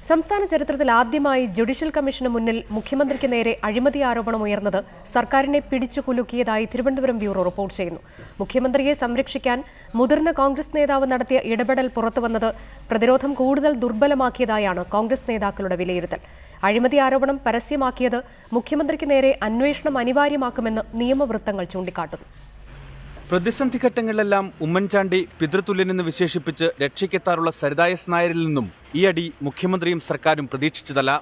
സംസ്ഥാന ചരിത്രത്തിൽ ആദ്യമായി ജുഡീഷ്യൽ കമ്മീഷന് മുന്നിൽ മുഖ്യമന്ത്രിക്ക് നേരെ അഴിമതി ആരോപണം ഉയർന്നത് സർക്കാരിനെ പിടിച്ചു കുലുക്കിയതായി തിരുവനന്തപുരം ബ്യൂറോ റിപ്പോർട്ട് ചെയ്യുന്നു. മുഖ്യമന്ത്രിയെ സംരക്ഷിക്കാൻ മുതിർന്ന കോൺഗ്രസ് നേതാവ് നടത്തിയ ഇടപെടൽ പുറത്തുവന്നത് പ്രതിരോധം കൂടുതൽ ദുർബലമാക്കിയതായാണ് കോൺഗ്രസ് നേതാക്കളുടെ വിലയിരുത്തൽ. അഴിമതി ആരോപണം പരസ്യമാക്കിയത് മുഖ്യമന്ത്രിക്ക് നേരെ അന്വേഷണം അനിവാര്യമാക്കുമെന്ന് നിയമവൃത്തങ്ങൾ ചൂണ്ടിക്കാട്ടുന്നു. പ്രതിസന്ധി ഘട്ടങ്ങളിലെല്ലാം ഉമ്മൻചാണ്ടി പിതൃതുല്യനെന്ന് വിശേഷിപ്പിച്ച് രക്ഷയ്ക്കെത്താറുള്ള സരിത എസ് നായരിൽ നിന്നും ഈ അടി മുഖ്യമന്ത്രിയും സർക്കാരും പ്രതീക്ഷിച്ചതല്ല.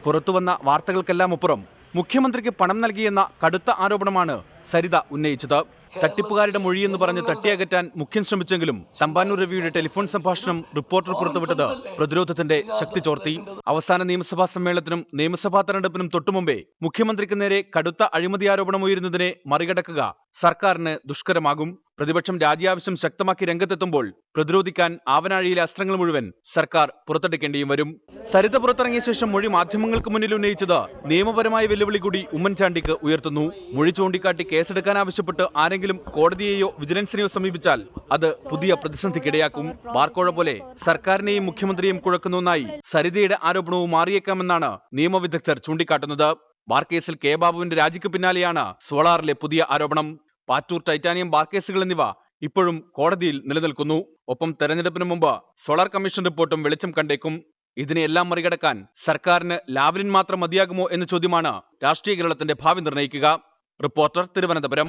പുറത്തുവന്ന വാർത്തകൾക്കെല്ലാം അപ്പുറം മുഖ്യമന്ത്രിക്ക് പണം നൽകിയെന്ന കടുത്ത ആരോപണമാണ് സരിത ഉന്നയിച്ചത്. തട്ടിപ്പുകാരുടെ മൊഴിയെന്ന് പറഞ്ഞ് തട്ടിയകറ്റാൻ മുഖ്യൻ ശ്രമിച്ചെങ്കിലും തമ്പാനൂർ രവിയുടെ ടെലിഫോൺ സംഭാഷണം റിപ്പോർട്ടർ പുറത്തുവിട്ടത് പ്രതിരോധത്തിന്റെ ശക്തി ചോർത്തി. അവസാന നിയമസഭാ സമ്മേളനത്തിനും നിയമസഭാ തെരഞ്ഞെടുപ്പിനും തൊട്ടുമുമ്പേ മുഖ്യമന്ത്രിക്ക് നേരെ കടുത്ത അഴിമതി ആരോപണം ഉയരുന്നതിനെ മറികടക്കുക സർക്കാരിന് ദുഷ്കരമാകും. പ്രതിപക്ഷം രാജ്യാവശ്യം ശക്തമാക്കി രംഗത്തെത്തുമ്പോൾ പ്രതിരോധിക്കാൻ ആവനാഴിയിലെ അസ്ത്രങ്ങൾ മുഴുവൻ സർക്കാർ പുറത്തെടുക്കേണ്ടിയും വരും. സരിത പുറത്തിറങ്ങിയ ശേഷം മൊഴി മാധ്യമങ്ങൾക്ക് മുന്നിൽ ഉന്നയിച്ചത് നിയമപരമായ വെല്ലുവിളി കൂടി ഉമ്മൻചാണ്ടിക്ക് ഉയർത്തുന്നു. മൊഴി ചൂണ്ടിക്കാട്ടി കേസെടുക്കാൻ ആവശ്യപ്പെട്ട് ആരെങ്കിലും കോടതിയെയോ വിജിലൻസിനെയോ സമീപിച്ചാൽ അത് പുതിയ പ്രതിസന്ധിക്കിടയാക്കും. ബാർക്കോഴ പോലെ സർക്കാരിനെയും മുഖ്യമന്ത്രിയെയും കുഴക്കുന്ന ഒന്നായി സരിതയുടെ ആരോപണവും മാറിയേക്കാമെന്നാണ് നിയമവിദഗ്ധർ ചൂണ്ടിക്കാട്ടുന്നത്. ബാർ കേസിൽ കെ ബാബുവിന്റെ രാജിക്ക് പിന്നാലെയാണ് സോളാറിലെ പുതിയ ആരോപണം. പാറ്റൂർ, ടൈറ്റാനിയം ബാർ കേസുകൾ എന്നിവ ഇപ്പോഴും കോടതിയിൽ നിലനിൽക്കുന്നു. ഒപ്പം തെരഞ്ഞെടുപ്പിന് മുമ്പ് സോളാർ കമ്മീഷൻ റിപ്പോർട്ടും വെളിച്ചം കണ്ടേക്കും. ഇതിനെയെല്ലാം മറികടക്കാൻ സർക്കാരിന് ലാവ്ലിൻ മാത്രം മതിയാകുമോ എന്ന ചോദ്യമാണ് രാഷ്ട്രീയ കേരളത്തിന്റെ ഭാവി നിർണ്ണയിക്കുക. റിപ്പോർട്ടർ, തിരുവനന്തപുരം.